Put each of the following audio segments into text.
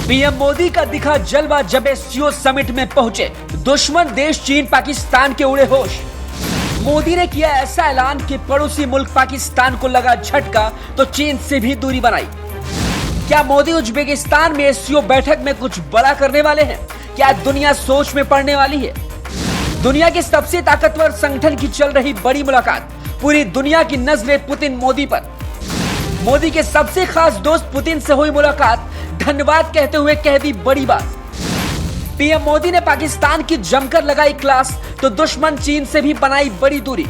PM Modi का दिखा जलवा जब एससीओ समिट में पहुंचे। दुश्मन देश चीन पाकिस्तान के उड़े होश। मोदी ने किया ऐसा ऐलान कि पड़ोसी मुल्क पाकिस्तान को लगा झटका तो चीन से भी दूरी बनाई। क्या मोदी उज्बेकिस्तान में एससीओ बैठक में कुछ बड़ा करने वाले हैं? क्या दुनिया सोच में पड़ने वाली है? दुनिया के सबसे ताकतवर संगठन की चल रही बड़ी मुलाकात। पूरी दुनिया की नजरें पुतिन मोदी पर। मोदी के सबसे खास दोस्त पुतिन से हुई मुलाकात, धन्यवाद कहते हुए कह दी बड़ी बात। पीएम मोदी ने पाकिस्तान की जमकर लगाई क्लास तो दुश्मन चीन से भी बनाई बड़ी दूरी।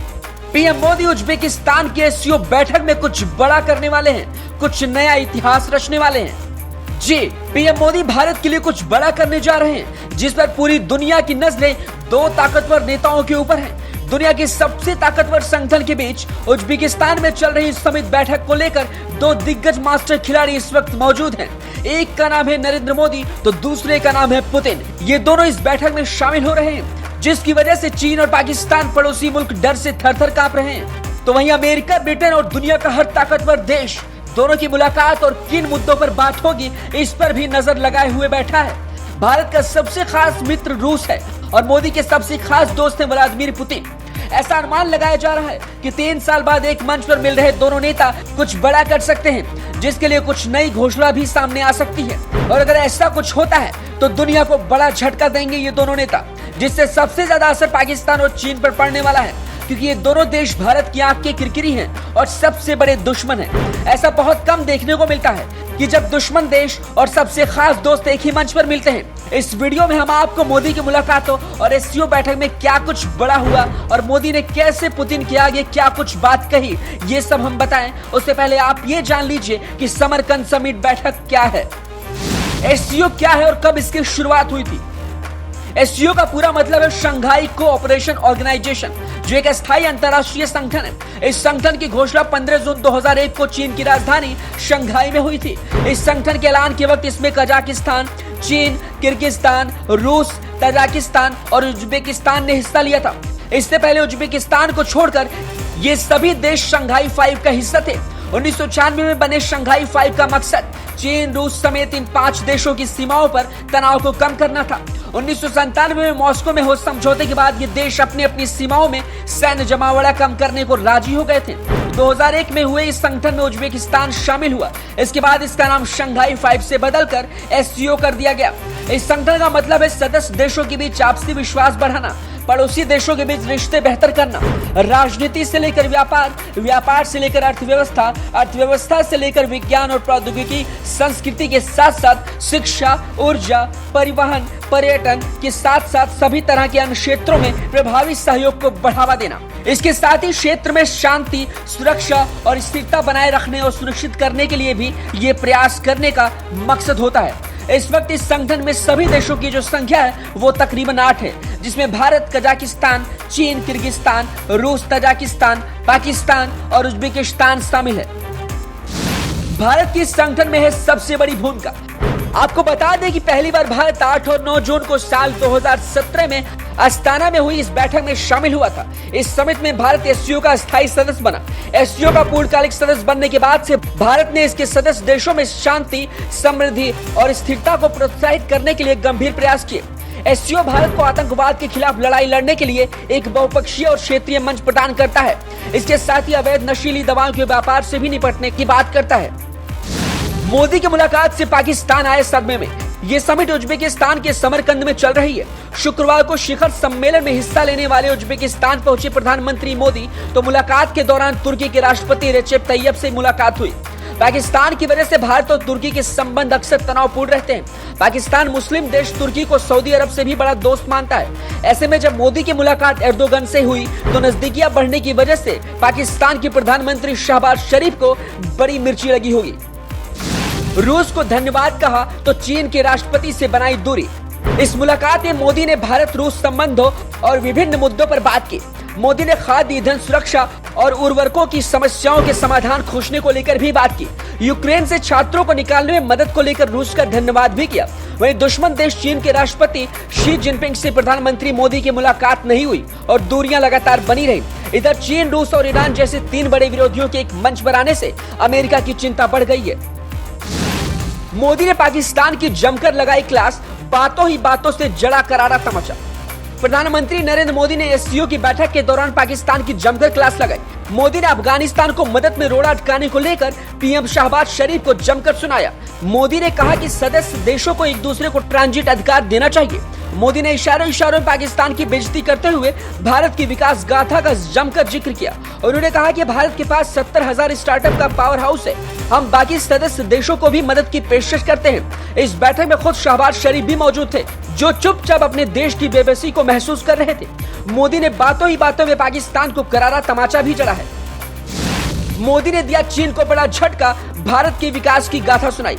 पीएम मोदी उज्बेकिस्तान के एससीओ बैठक में कुछ बड़ा करने वाले हैं, कुछ नया इतिहास रचने वाले हैं। जी, पीएम मोदी भारत के लिए कुछ बड़ा करने जा रहे हैं, जिस पर पूरी दुनिया की नजरें दो ताकतवर नेताओं के ऊपर हैं। दुनिया के सबसे ताकतवर संगठन के बीच उज्बेकिस्तान में चल रही समिट बैठक को लेकर दो दिग्गज मास्टर खिलाड़ी इस वक्त मौजूद हैं। एक का नाम है नरेंद्र मोदी तो दूसरे का नाम है पुतिन। ये दोनों इस बैठक में शामिल हो रहे हैं, जिसकी वजह से चीन और पाकिस्तान पड़ोसी मुल्क डर से थर-थर कांप रहे हैं। तो वहीं अमेरिका, ब्रिटेन और दुनिया का हर ताकतवर देश दोनों की मुलाकात और किन मुद्दों पर बात होगी, इस पर भी नजर लगाए हुए बैठा है। भारत का सबसे खास मित्र रूस है और मोदी के सबसे खास दोस्त हैं व्लादिमीर पुतिन। ऐसा अनुमान लगाया जा रहा है कि 3 साल बाद एक मंच पर मिल रहे दोनों नेता कुछ बड़ा कर सकते हैं, जिसके लिए कुछ नई घोषणा भी सामने आ सकती है। और अगर ऐसा कुछ होता है तो दुनिया को बड़ा झटका देंगे ये दोनों नेता, जिससे सबसे ज्यादा असर पाकिस्तान और चीन पर पड़ने वाला है, क्योंकि ये दोनों देश भारत की आंख के किरकिरी हैं और सबसे बड़े दुश्मन हैं। ऐसा बहुत कम देखने को मिलता है कि जब दुश्मन देश और सबसे खास दोस्त एक ही मंच पर मिलते हैं। इस वीडियो में हम आपको मोदी की मुलाकातों और एससीओ बैठक में क्या कुछ बड़ा हुआ और मोदी ने कैसे पुतिन के आगे क्या कुछ बात कही, ये सब हम बताएं। उससे पहले आप ये जान लीजिए कि समरकंद समिट बैठक क्या है, एससीओ क्या है और कब इसकी शुरुआत हुई थी। एससीओ का पूरा मतलब है शंघाई कोऑपरेशन ऑर्गेनाइजेशन, जो एक अस्थायी अंतर्राष्ट्रीय संगठन है। इस संगठन की घोषणा 15 जून 2001 को चीन की राजधानी शंघाई में हुई थी। इस संगठन के ऐलान के वक्त इसमें कजाकिस्तान, चीन, किर्गिस्तान, रूस, तजाकिस्तान और उज्बेकिस्तान ने हिस्सा लिया था। इससे पहले उज्बेकिस्तान को छोड़कर ये सभी देश शंघाई 5 का हिस्सा थे। 1996 में बने शंघाई 5 का मकसद चीन, रूस समेत इन 5 देशों की सीमाओं पर तनाव को कम करना था। 1997 में मॉस्को में हुए समझौते के बाद ये देश अपनी अपनी सीमाओं में सैन्य जमावड़ा कम करने को राजी हो गए थे। 2001 में हुए इस संगठन में उज्बेकिस्तान शामिल हुआ। इसके बाद इसका नाम शंघाई 5 से बदलकर एससीओ कर दिया गया। इस संगठन का मतलब है सदस्य देशों के बीच आपसी विश्वास बढ़ाना, पड़ोसी देशों के बीच रिश्ते बेहतर करना, राजनीति से लेकर व्यापार, व्यापार से लेकर अर्थव्यवस्था, अर्थव्यवस्था से लेकर विज्ञान और प्रौद्योगिकी, संस्कृति के साथ साथ शिक्षा, ऊर्जा, परिवहन, पर्यटन के साथ साथ सभी तरह के अन्य क्षेत्रों में प्रभावी सहयोग को बढ़ावा देना। इसके साथ ही क्षेत्र में शांति, सुरक्षा और स्थिरता बनाए रखने और सुनिश्चित करने के लिए भी ये प्रयास करने का मकसद होता है। इस वक्त इस संगठन में सभी देशों की जो संख्या है वो तकरीबन 8 है, जिसमें भारत, कजाकिस्तान, चीन, किर्गिस्तान, रूस, तजाकिस्तान, पाकिस्तान और उज्बेकिस्तान शामिल है। भारत की इस संगठन में है सबसे बड़ी भूमिका। आपको बता दें कि पहली बार भारत 8 और 9 जून को साल 2017 में अस्ताना में हुई इस बैठक में शामिल हुआ था। इस समिट में भारत एससीओ का स्थायी सदस्य बना। एससीओ का पूर्णकालिक सदस्य बनने के बाद से भारत ने इसके सदस्य देशों में शांति, समृद्धि और स्थिरता को प्रोत्साहित करने के लिए गंभीर प्रयास किए। एससीओ भारत को आतंकवाद के खिलाफ लड़ाई लड़ने के लिए एक बहुपक्षीय और क्षेत्रीय मंच प्रदान करता है। इसके साथ ही अवैध नशीली दवाओं के व्यापार से भी निपटने की बात करता है। मोदी की मुलाकात से पाकिस्तान आए सदमे में। ये समिट उज्बेकिस्तान के समरकंद में चल रही है। शुक्रवार को शिखर सम्मेलन में हिस्सा लेने वाले उज्बेकिस्तान पहुंचे प्रधानमंत्री मोदी तो मुलाकात के दौरान तुर्की के राष्ट्रपति रेसेप तैयब से मुलाकात हुई। पाकिस्तान की वजह से भारत और तुर्की के संबंध अक्सर तनावपूर्ण रहते हैं। पाकिस्तान मुस्लिम देश तुर्की को सऊदी अरब से भी बड़ा दोस्त मानता है। ऐसे में जब मोदी की मुलाकात एर्दोगन से हुई तो नजदीकियां बढ़ने की वजह से पाकिस्तान के प्रधानमंत्री शहबाज शरीफ को बड़ी मिर्ची लगी होगी। रूस को धन्यवाद कहा तो चीन के राष्ट्रपति से बनाई दूरी। इस मुलाकात में मोदी ने भारत रूस संबंधों और विभिन्न मुद्दों पर बात की। मोदी ने खाद्य, ईंधन सुरक्षा और उर्वरकों की समस्याओं के समाधान खोजने को लेकर भी बात की। यूक्रेन से छात्रों को निकालने में मदद को लेकर रूस का धन्यवाद भी किया। वहीं दुश्मन देश चीन के राष्ट्रपति शी जिनपिंग से प्रधानमंत्री मोदी की मुलाकात नहीं हुई और दूरियां लगातार बनी रही। इधर चीन, रूस और ईरान जैसे 3 बड़े विरोधियों के एक मंच पर आने से अमेरिका की चिंता बढ़ गई है। मोदी ने पाकिस्तान की जमकर लगाई क्लास, बातों ही बातों से जड़ा करारा तमाचा। प्रधानमंत्री नरेंद्र मोदी ने एससीओ की बैठक के दौरान पाकिस्तान की जमकर क्लास लगाई। मोदी ने अफगानिस्तान को मदद में रोड़ा अटकाने को लेकर पीएम शहबाज शरीफ को जमकर सुनाया। मोदी ने कहा कि सदस्य देशों को एक दूसरे को ट्रांजिट अधिकार देना चाहिए। मोदी ने इशारों में पाकिस्तान की बेइज्जती करते हुए भारत की विकास गाथा का जमकर जिक्र किया। उन्होंने कहा कि भारत के पास 70,000 स्टार्टअप का पावर हाउस है। हम बाकी सदस्य देशों को भी मदद की पेशकश करते हैं। इस बैठक में खुद शहबाज शरीफ भी मौजूद थे, जो चुपचाप अपने देश की बेबसी को महसूस कर रहे थे। मोदी ने बातों ही बातों में पाकिस्तान को करारा तमाचा भी जड़ा है। मोदी ने दिया चीन को बड़ा झटका, भारत के विकास की गाथा सुनाई।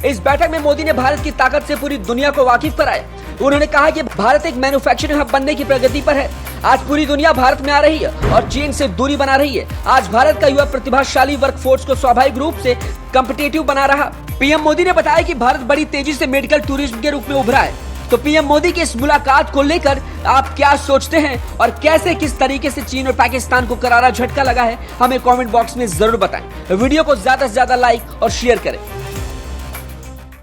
इस बैठक में मोदी ने भारत की ताकत से पूरी दुनिया को वाकिफ कराया। उन्होंने कहा कि भारत एक मैन्युफैक्चरिंग हब बनने की प्रगति पर है। आज पूरी दुनिया भारत में आ रही है और चीन से दूरी बना रही है। आज भारत का युवा प्रतिभाशाली वर्कफोर्स को स्वाभाविक रूप से कॉम्पिटिटिव बना रहा। पीएम मोदी ने बताया कि भारत बड़ी तेजी से मेडिकल टूरिज्म के रूप में उभरा है। तो पीएम मोदी की इस मुलाकात को लेकर आप क्या सोचते हैं और कैसे किस तरीके से चीन और पाकिस्तान को करारा झटका लगा है, हमें कमेंट बॉक्स में जरूर बताएं। वीडियो को ज्यादा से ज्यादा लाइक और शेयर करें।